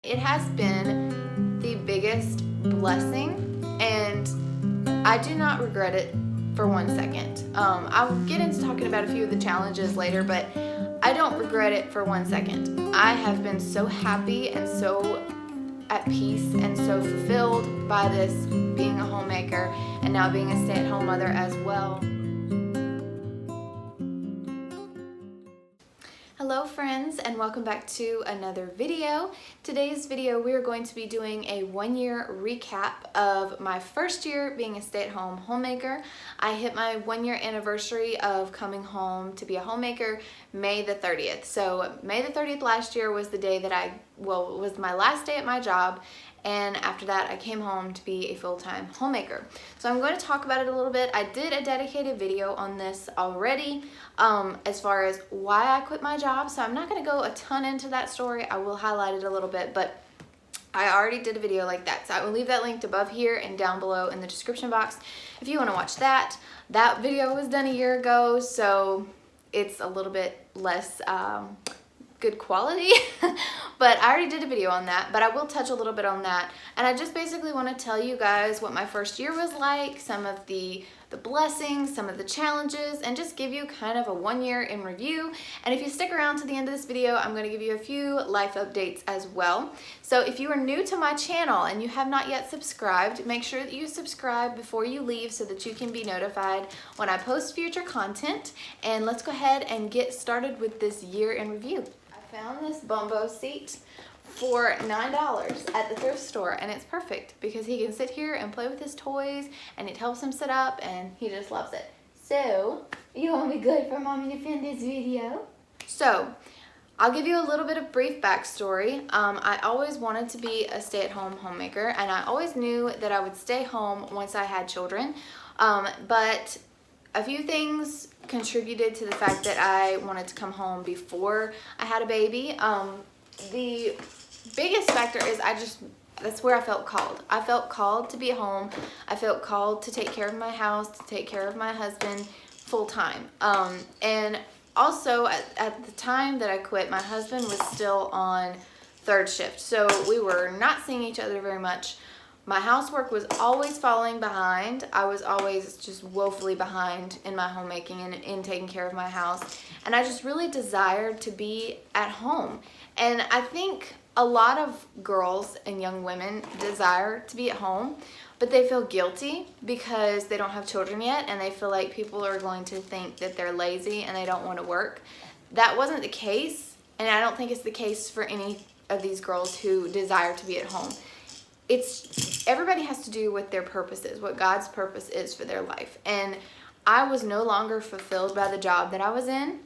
It has been the biggest blessing, and I do not regret it for 1 second. I'll get into talking about a few of the challenges later, but I don't regret it for 1 second. I have been so happy and so at peace and so fulfilled by this being a homemaker and now being a stay-at-home mother as well. Hello friends, and welcome back to another video. Today's video we are going to be doing a 1-year recap of my first year being a stay-at-home homemaker. I hit my 1-year anniversary of coming home to be a homemaker May the 30th. So May the 30th last year was the day that was my last day at my job, and after that I came home to be a full-time homemaker. So I'm going to talk about it a little bit. I did a dedicated video on this already as far as why I quit my job, so I'm not going to go a ton into that story. I will highlight it a little bit, but I already did a video like that, so I will leave that linked above here and down below in the description box if you want to watch that. That video was done a year ago, so it's a little bit less good quality, but I already did a video on that, but I will touch a little bit on that. And I just basically want to tell you guys what my first year was like, some of the blessings, some of the challenges, and just give you kind of a 1 year in review. And if you stick around to the end of this video, I'm going to give you a few life updates as well. So if you are new to my channel and you have not yet subscribed, make sure that you subscribe before you leave so that you can be notified when I post future content. And let's go ahead and get started with this year in review. I found this bumbo seat for $9 at the thrift store, and it's perfect because he can sit here and play with his toys, and it helps him sit up, and he just loves it. So you want me good for mommy to finish this video? So I'll give you a little bit of brief backstory. I always wanted to be a stay-at-home homemaker, and I always knew that I would stay home once I had children, but a few things contributed to the fact that I wanted to come home before I had a baby. The biggest factor is that's where I felt called. I felt called to be at home. I felt called to take care of my house, to take care of my husband full time. And also at the time that I quit, my husband was still on third shift. So we were not seeing each other very much. My housework was always falling behind. I was always just woefully behind in my homemaking and in taking care of my house. And I just really desired to be at home. And I think a lot of girls and young women desire to be at home, but they feel guilty because they don't have children yet, and they feel like people are going to think that they're lazy and they don't want to work. That wasn't the case, and I don't think it's the case for any of these girls who desire to be at home. Everybody has to do what their purpose is, what God's purpose is for their life. And I was no longer fulfilled by the job that I was in.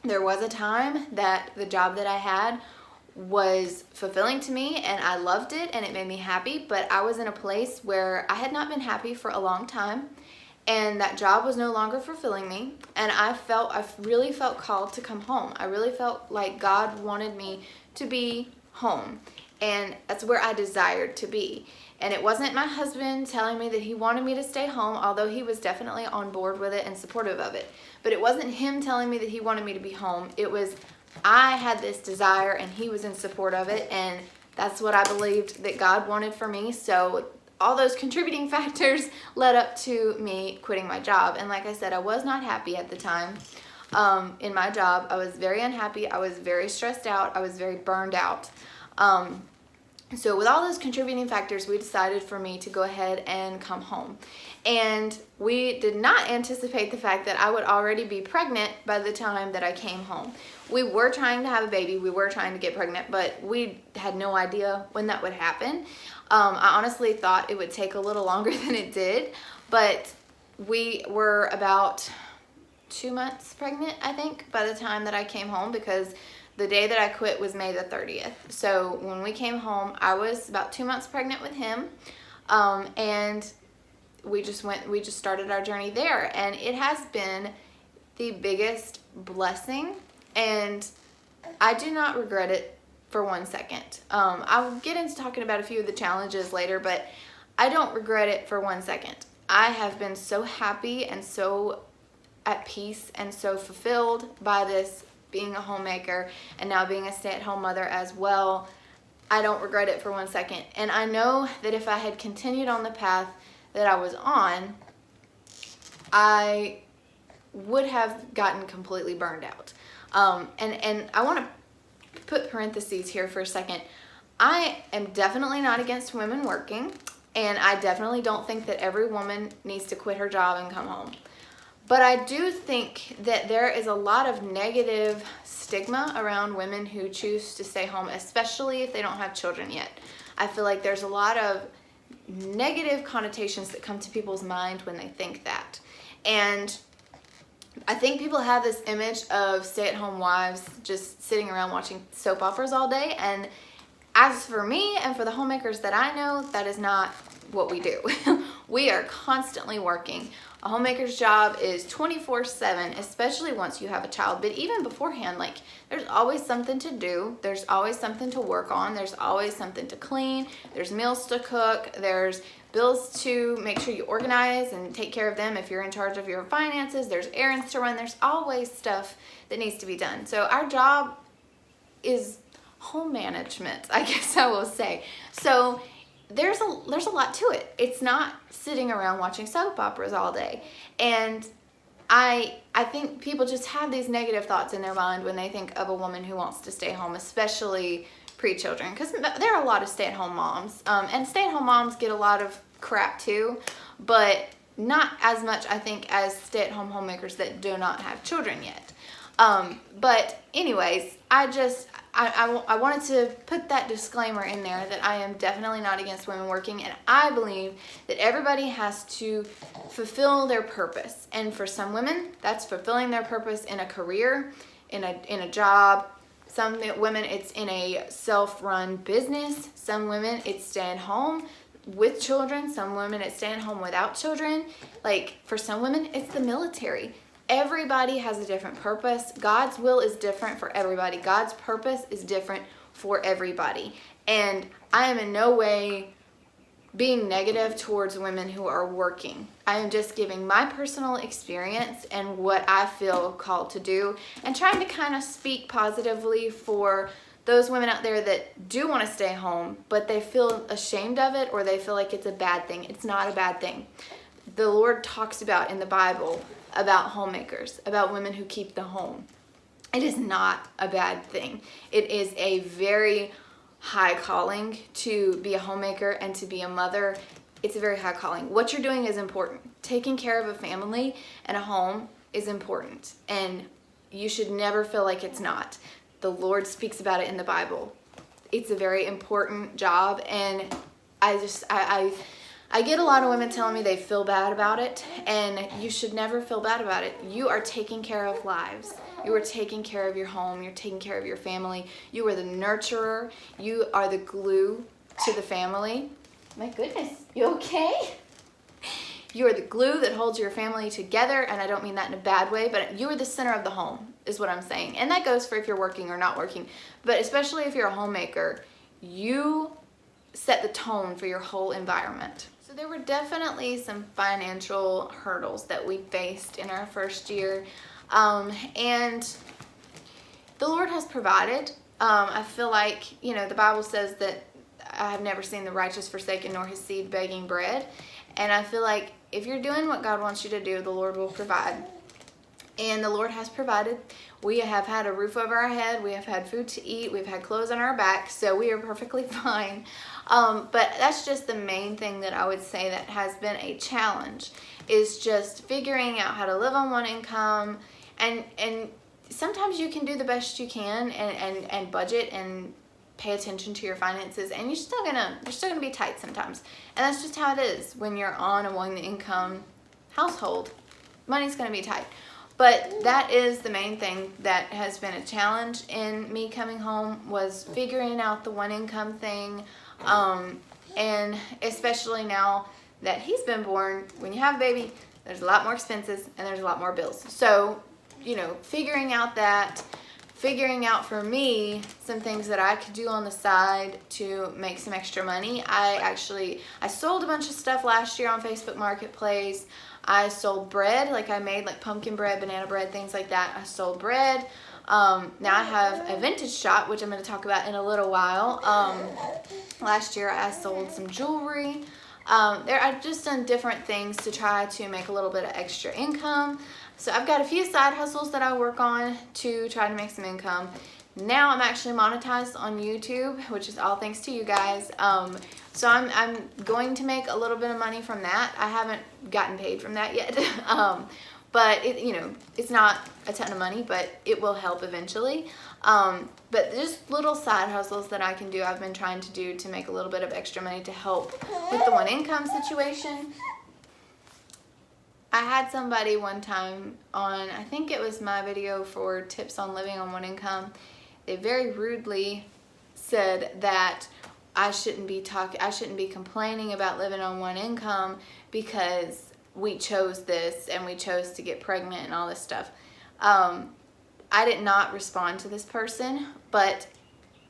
There was a time that the job that I had was fulfilling to me, and I loved it, and it made me happy, but I was in a place where I had not been happy for a long time, and that job was no longer fulfilling me, and I really felt called to come home. I really felt like God wanted me to be home, and that's where I desired to be. And it wasn't my husband telling me that he wanted me to stay home, although he was definitely on board with it and supportive of it. But it wasn't him telling me that he wanted me to be home. It was I had this desire, and he was in support of it, and that's what I believed that God wanted for me. So all those contributing factors led up to me quitting my job. And like I said, I was not happy at the time in my job. I was very unhappy. I was very stressed out. I was very burned out. So with all those contributing factors, we decided for me to go ahead and come home. And we did not anticipate the fact that I would already be pregnant by the time that I came home. We were trying to have a baby. We were trying to get pregnant, but we had no idea when that would happen. I honestly thought it would take a little longer than it did, but we were about 2 months pregnant, I think, by the time that I came home, because the day that I quit was May the 30th. So when we came home, I was about 2 months pregnant with him, and we just started our journey there, and it has been the biggest blessing, and I do not regret it for 1 second. I'll get into talking about a few of the challenges later, but I don't regret it for 1 second. I have been so happy and so at peace and so fulfilled by this being a homemaker and now being a stay-at-home mother as well. I don't regret it for 1 second. And I know that if I had continued on the path that I was on, I would have gotten completely burned out. And I want to put parentheses here for a second. I am definitely not against women working, and I definitely don't think that every woman needs to quit her job and come home. But I do think that there is a lot of negative stigma around women who choose to stay home, especially if they don't have children yet. I feel like there's a lot of negative connotations that come to people's mind when they think that. And I think people have this image of stay-at-home wives just sitting around watching soap operas all day. And as for me and for the homemakers that I know, that is not what we do. We are constantly working. A homemaker's job is 24/7, especially once you have a child. But even beforehand, like, there's always something to do. There's always something to work on. There's always something to clean. There's meals to cook. There's bills to make sure you organize and take care of them if you're in charge of your finances. There's errands to run. There's always stuff that needs to be done. So our job is home management, I guess I will say. So there's a lot to it. It's not sitting around watching soap operas all day. And I think people just have these negative thoughts in their mind when they think of a woman who wants to stay home, especially pre-children, because there are a lot of stay-at-home moms, and stay-at-home moms get a lot of crap too, but not as much, I think, as stay-at-home homemakers that do not have children yet. But anyways, I wanted to put that disclaimer in there that I am definitely not against women working, and I believe that everybody has to fulfill their purpose. And for some women, that's fulfilling their purpose in a career, in a job. Some women, it's in a self-run business. Some women, it's staying home with children. Some women, it's staying home without children. Like, for some women, it's the military. Everybody has a different purpose. God's will is different for everybody. God's purpose is different for everybody. And I am in no way being negative towards women who are working. I am just giving my personal experience and what I feel called to do, and trying to kind of speak positively for those women out there that do want to stay home, but they feel ashamed of it, or they feel like it's a bad thing. It's not a bad thing. The Lord talks about in the Bible about homemakers, about women who keep the home. It is not a bad thing. It is a very high calling to be a homemaker and to be a mother. It's a very high calling. What you're doing is important. Taking care of a family and a home is important, and you should never feel like it's not. The Lord speaks about it in the Bible. It's a very important job, and I get a lot of women telling me they feel bad about it, and you should never feel bad about it. You are taking care of lives. You are taking care of your home. You're taking care of your family. You are the nurturer. You are the glue to the family. My goodness, you okay? You are the glue that holds your family together, and I don't mean that in a bad way, but you are the center of the home, is what I'm saying. And that goes for if you're working or not working, but especially if you're a homemaker, you set the tone for your whole environment. So there were definitely some financial hurdles that we faced in our first year, and the Lord has provided. I feel like, the Bible says that I have never seen the righteous forsaken nor his seed begging bread, and I feel like if you're doing what God wants you to do, the Lord will provide. And the Lord has provided. We have had a roof over our head. We have had food to eat. We've had clothes on our back. So we are perfectly fine. But that's just the main thing that I would say that has been a challenge, is just figuring out how to live on one income. And sometimes you can do the best you can and budget and pay attention to your finances, and you're still gonna be tight sometimes. And that's just how it is when you're on a one income household. Money's gonna be tight. But that is the main thing that has been a challenge in me coming home, was figuring out the one income thing. And especially now that he's been born, when you have a baby, there's a lot more expenses and there's a lot more bills. So, figuring out for me some things that I could do on the side to make some extra money. I sold a bunch of stuff last year on Facebook Marketplace. I sold bread, I made pumpkin bread, banana bread, things like that. I sold bread. Now I have a vintage shop, which I'm going to talk about in a little while. Last year I sold some jewelry. I've just done different things to try to make a little bit of extra income. So I've got a few side hustles that I work on to try to make some income. Now I'm actually monetized on YouTube, which is all thanks to you guys. So I'm going to make a little bit of money from that. I haven't gotten paid from that yet. But it's not a ton of money, but it will help eventually. But just little side hustles that I can do, I've been trying to do to make a little bit of extra money to help with the one income situation. I had somebody one time on, I think it was my video for tips on living on one income. They very rudely said that I shouldn't be complaining about living on one income because we chose this and we chose to get pregnant and all this stuff. I did not respond to this person, but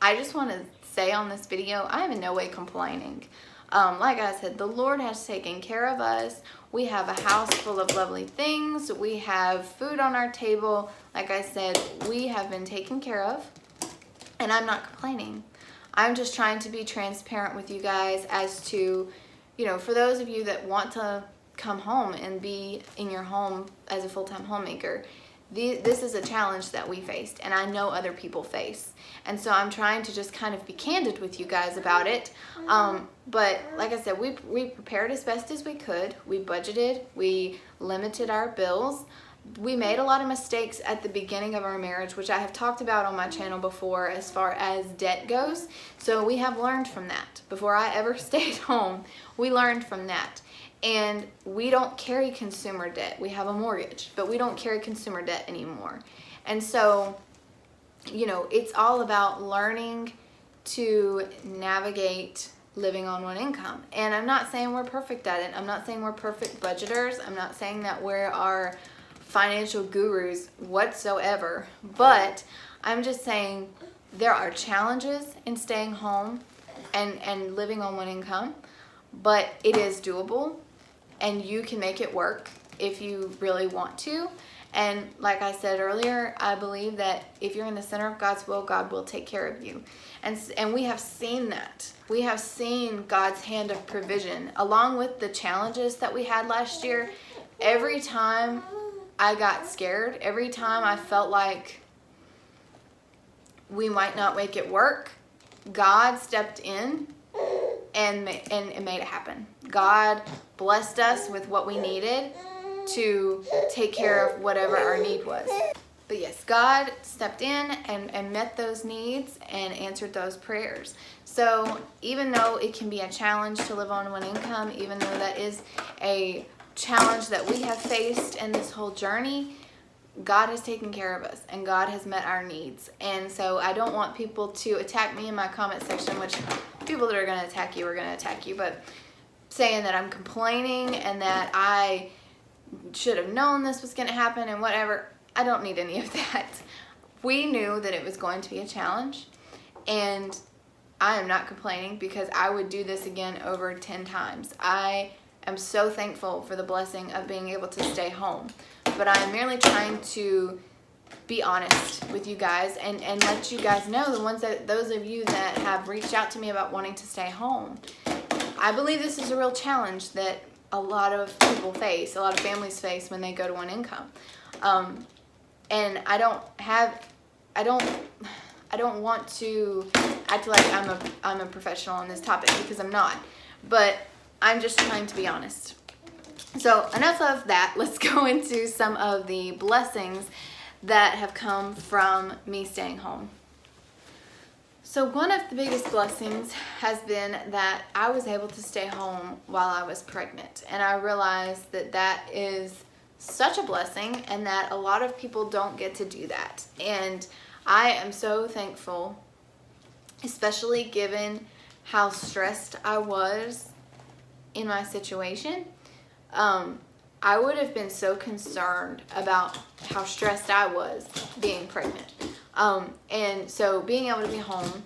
I just want to say on this video, I am in no way complaining. Like I said, the Lord has taken care of us. We have a house full of lovely things. We have food on our table. Like I said, we have been taken care of, and I'm not complaining. I'm just trying to be transparent with you guys as to, for those of you that want to come home and be in your home as a full-time homemaker, this is a challenge that we faced, and I know other people face. And so I'm trying to just kind of be candid with you guys about it. But like I said, we prepared as best as we could. We budgeted. We limited our bills. We made a lot of mistakes at the beginning of our marriage, which I have talked about on my channel before as far as debt goes. So we have learned from that. Before I ever stayed home, we learned from that. And we don't carry consumer debt. We have a mortgage, but we don't carry consumer debt anymore. And so, it's all about learning to navigate living on one income. And I'm not saying we're perfect at it. I'm not saying we're perfect budgeters. I'm not saying that we're our financial gurus whatsoever. But I'm just saying there are challenges in staying home and living on one income, but it is doable. And you can make it work if you really want to. And like I said earlier, I believe that if you're in the center of God's will, God will take care of you. And we have seen that. We have seen God's hand of provision. Along with the challenges that we had last year, every time I got scared, every time I felt like we might not make it work, God stepped in and made it happen. God blessed us with what we needed to take care of whatever our need was. But yes, God stepped in and met those needs and answered those prayers. So even though it can be a challenge to live on one income, even though that is a challenge that we have faced in this whole journey, God has taken care of us and God has met our needs. And so I don't want people to attack me in my comment section, which people that are going to attack you are going to attack you, but saying that I'm complaining and that I should have known this was going to happen and whatever. I don't need any of that. We knew that it was going to be a challenge, and I am not complaining because I would do this again over 10 times. I am so thankful for the blessing of being able to stay home, but I am merely trying to be honest with you guys and let you guys know, those of you that have reached out to me about wanting to stay home. I believe this is a real challenge that a lot of people face, a lot of families face when they go to one income. And I don't want to act like I'm a professional on this topic because I'm not, but I'm just trying to be honest. So enough of that. Let's go into some of the blessings that have come from me staying home. So one of the biggest blessings has been that I was able to stay home while I was pregnant. And I realized that that is such a blessing and that a lot of people don't get to do that. And I am so thankful, especially given how stressed I was in my situation. I would have been so concerned about how stressed I was being pregnant. And so being able to be home,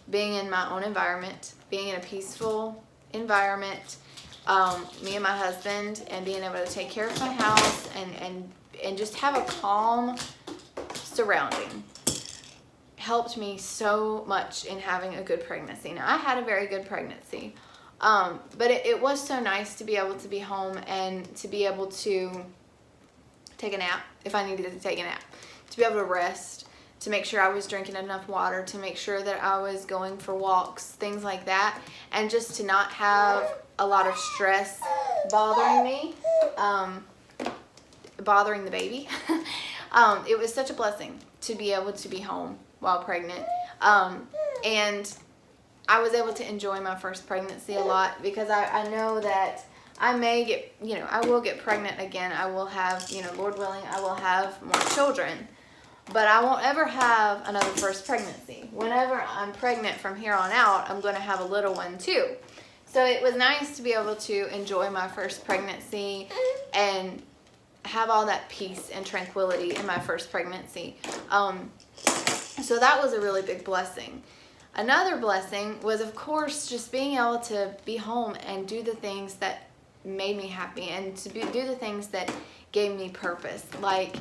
being in my own environment, being in a peaceful environment, me and my husband, and being able to take care of my house and just have a calm surrounding. helped me so much in having a good pregnancy. Now, I had a very good pregnancy, but it was so nice to be able to be home and to be able to take a nap if I needed to take a nap, to be able to rest, to make sure I was drinking enough water, to make sure that I was going for walks, things like that, and just to not have a lot of stress bothering me, bothering the baby. It was such a blessing to be able to be home while pregnant, and I was able to enjoy my first pregnancy a lot, because I know that I may get, I will get pregnant again. I will have, Lord willing, I will have more children, but I won't ever have another first pregnancy. Whenever I'm pregnant from here on out, I'm going to have a little one too. So it was nice to be able to enjoy my first pregnancy and have all that peace and tranquility in my first pregnancy. So that was a really big blessing. Another blessing was, of course, just being able to be home and do the things that made me happy, and to do the things that gave me purpose, like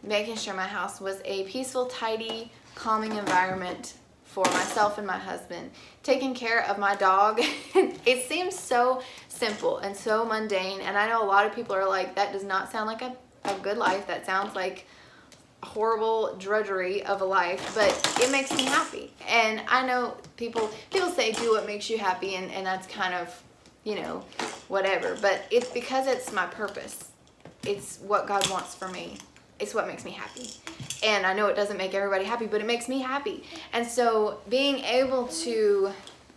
making sure my house was a peaceful, tidy, calming environment for myself and my husband, taking care of my dog. It seems so simple and so mundane, and I know a lot of people are like, that does not sound like a good life. That sounds like horrible drudgery of a life, but it makes me happy. And I know people say do what makes you happy, and that's kind of, whatever, but it's because it's my purpose. It's what God wants for me. It's what makes me happy. And I know it doesn't make everybody happy, but it makes me happy. And so being able to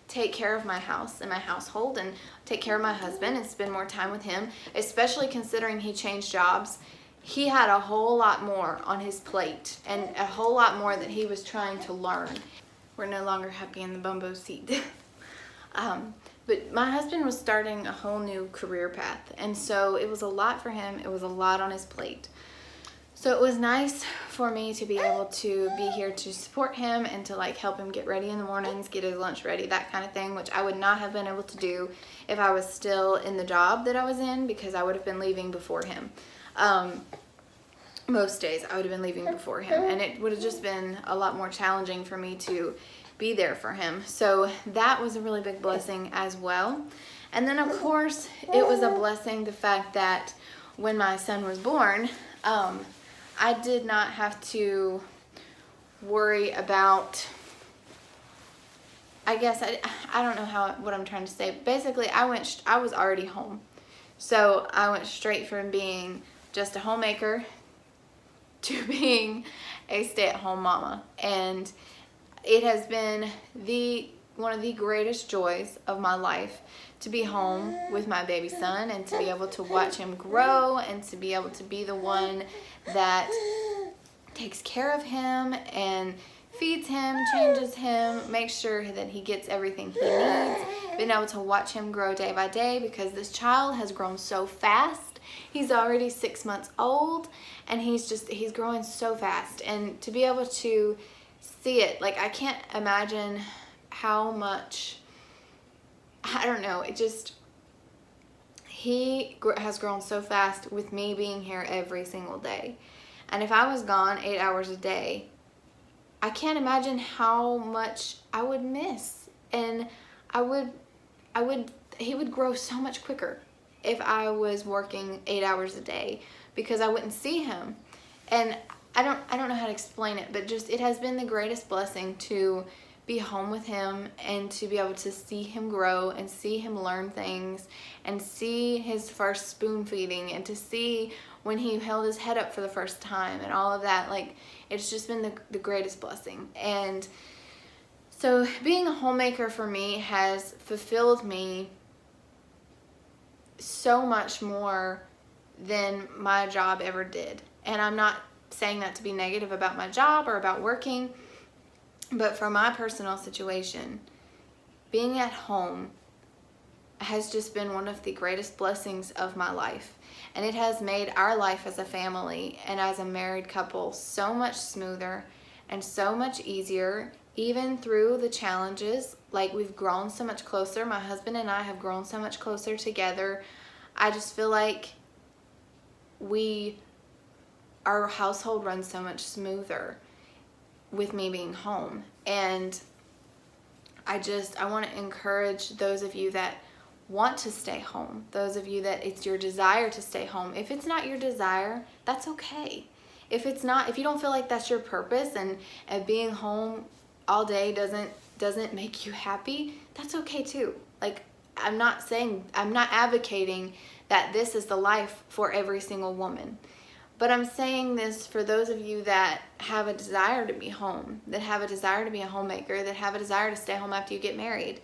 take care of my house and my household, and take care of my husband and spend more time with him, especially considering he changed jobs. He had a whole lot more on his plate, and a whole lot more that he was trying to learn. We're no longer happy in the bumbo seat. But my husband was starting a whole new career path, and so it was a lot for him. It was a lot on his plate. So it was nice for me to be able to be here to support him and to help him get ready in the mornings, get his lunch ready, that kind of thing, which I would not have been able to do if I was still in the job that I was in, because I would have been leaving before him. Most days I would have been leaving before him, and it would have just been a lot more challenging for me to be there for him. So that was a really big blessing as well. And then, of course, it was a blessing the fact that when my son was born, I did not have to worry about, I guess, I don't know what I'm trying to say. Basically, I was already home. So I went straight from being just a homemaker to being a stay-at-home mama. And it has been one of the greatest joys of my life to be home with my baby son, and to be able to watch him grow, and to be able to be the one that takes care of him and feeds him, changes him, makes sure that he gets everything he needs. Been able to watch him grow day by day, because this child has grown so fast. He's already 6 months old, and he's growing so fast. And to be able to see it, I can't imagine how much, I don't know, he has grown so fast with me being here every single day. And if I was gone 8 hours a day, I can't imagine how much I would miss. And he would grow so much quicker if I was working 8 hours a day, because I wouldn't see him. And I don't know how to explain it, but just, it has been the greatest blessing to be home with him, and to be able to see him grow, and see him learn things, and see his first spoon feeding, and to see when he held his head up for the first time, and all of that. It's just been the greatest blessing. And so being a homemaker for me has fulfilled me so much more than my job ever did. And I'm not saying that to be negative about my job or about working, but for my personal situation, being at home has just been one of the greatest blessings of my life. And it has made our life as a family and as a married couple so much smoother and so much easier, even through the challenges. We've grown so much closer. My husband and I have grown so much closer together. I just feel like our household runs so much smoother. with me being home. And I want to encourage those of you that want to stay home, those of you that it's your desire to stay home. If it's not your desire, that's okay. If you don't feel like that's your purpose, and being home all day doesn't make you happy, that's okay too. Like, I'm not advocating that this is the life for every single woman. But I'm saying this for those of you that have a desire to be home, that have a desire to be a homemaker, that have a desire to stay home after you get married.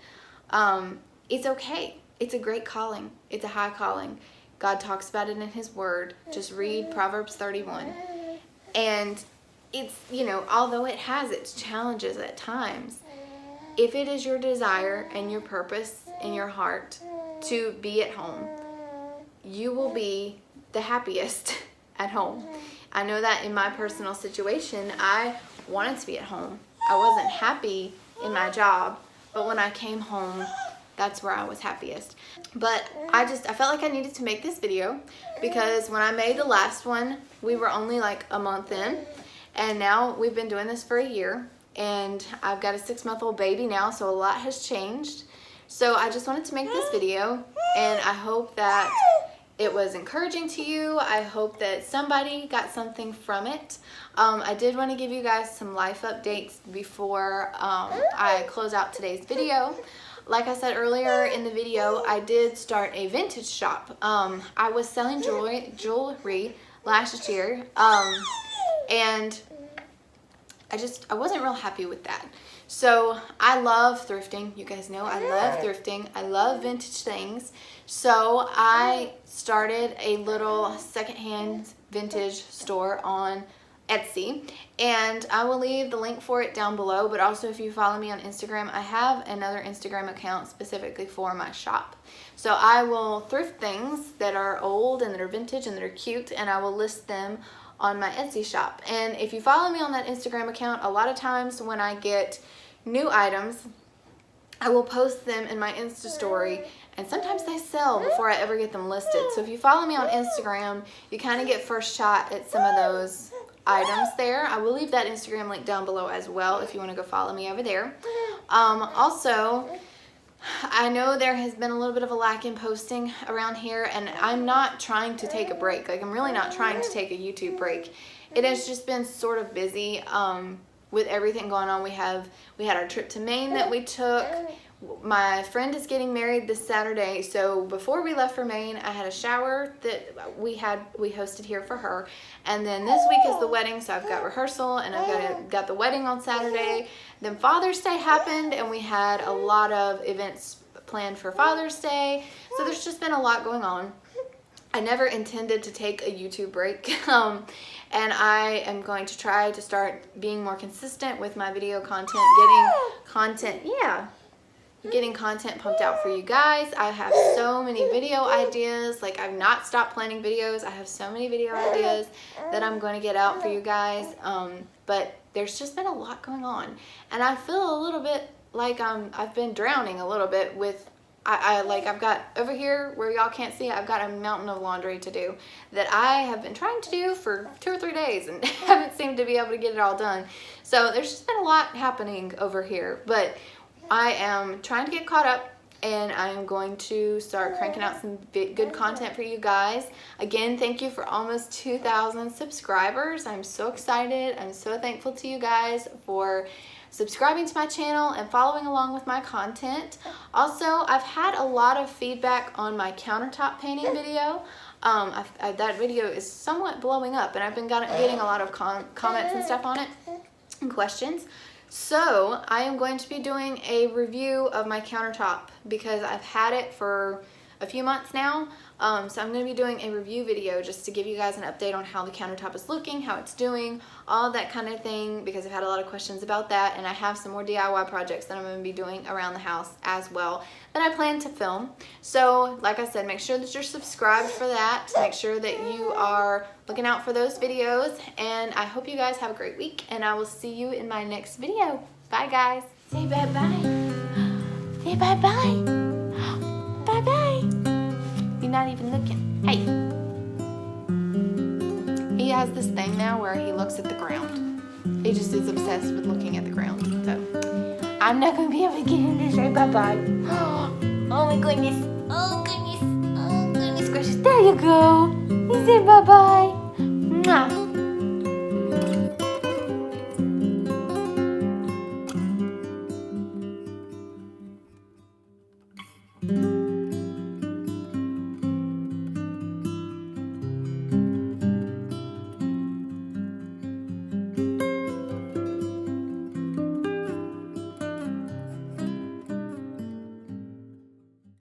It's okay. It's a great calling. It's a high calling. God talks about it in His Word. Just read Proverbs 31. And it's, although it has its challenges at times, if it is your desire and your purpose in your heart to be at home, you will be the happiest at home. I know that in my personal situation, I wanted to be at home. I wasn't happy in my job, but when I came home, that's where I was happiest. But I felt like I needed to make this video because when I made the last one, we were only like a month in, and now we've been doing this for a year, and I've got a 6-month-old baby now, so a lot has changed. So I just wanted to make this video, and I hope that it was encouraging to you. I hope that somebody got something from it. I did want to give you guys some life updates before I close out today's video. Like I said earlier in the video, I did start a vintage shop. I was selling jewelry last year, and I wasn't real happy with that. So I love thrifting. You guys know I love thrifting. I love vintage things. So I started a little secondhand vintage store on Etsy, and I will leave the link for it down below. But also, if you follow me on Instagram, I have another Instagram account specifically for my shop. So I will thrift things that are old and that are vintage and that are cute, and I will list them on my Etsy shop. And if you follow me on that Instagram account, a lot of times when I get new items, I will post them in my Insta story, and sometimes they sell before I ever get them listed. So if you follow me on Instagram, you kind of get first shot at some of those items there. I will leave that Instagram link down below as well if you want to go follow me over there. Also, I know there has been a little bit of a lack in posting around here, and I'm not trying to take a break. Like, I'm really not trying to take a YouTube break. It has just been sort of busy with everything going on. We had our trip to Maine that we took. My friend is getting married this Saturday, so before we left for Maine, I had a shower that we hosted here for her, and then this week is the wedding, so I've got rehearsal, and I've got the wedding on Saturday. Then Father's Day happened, and we had a lot of events planned for Father's Day, so there's just been a lot going on. I never intended to take a YouTube break, and I am going to try to start being more consistent with my video content, getting content pumped out for you guys. I have so many video ideas. Like, I've not stopped planning videos. I have so many video ideas that I'm going to get out for you guys. But there's just been a lot going on, and I feel a little bit like I've been drowning a little bit with I've got over here where y'all can't see, I've got a mountain of laundry to do that I have been trying to do for 2 or 3 days and haven't seemed to be able to get it all done. So there's just been a lot happening over here, but I am trying to get caught up, and I'm going to start cranking out some good content for you guys. Again, thank you for almost 2,000 subscribers. I'm so excited. I'm so thankful to you guys for subscribing to my channel and following along with my content. Also, I've had a lot of feedback on my countertop painting video. That video is somewhat blowing up, and I've been getting a lot of comments and stuff on it and questions. So I am going to be doing a review of my countertop because I've had it for a few months now. So I'm going to be doing a review video just to give you guys an update on how the countertop is looking, how it's doing, all that kind of thing, because I've had a lot of questions about that, and I have some more DIY projects that I'm going to be doing around the house as well that I plan to film. So like I said, make sure that you're subscribed for that. Make sure that you are looking out for those videos, and I hope you guys have a great week, and I will see you in my next video. Bye guys. Say bye-bye. Say bye-bye. Bye-bye. You're not even looking. Hey. He has this thing now where he looks at the ground. He just is obsessed with looking at the ground. So I'm not going to be able to get him to say bye-bye. Oh my goodness. Oh goodness. Oh goodness gracious. There you go. He said bye-bye. Mwah.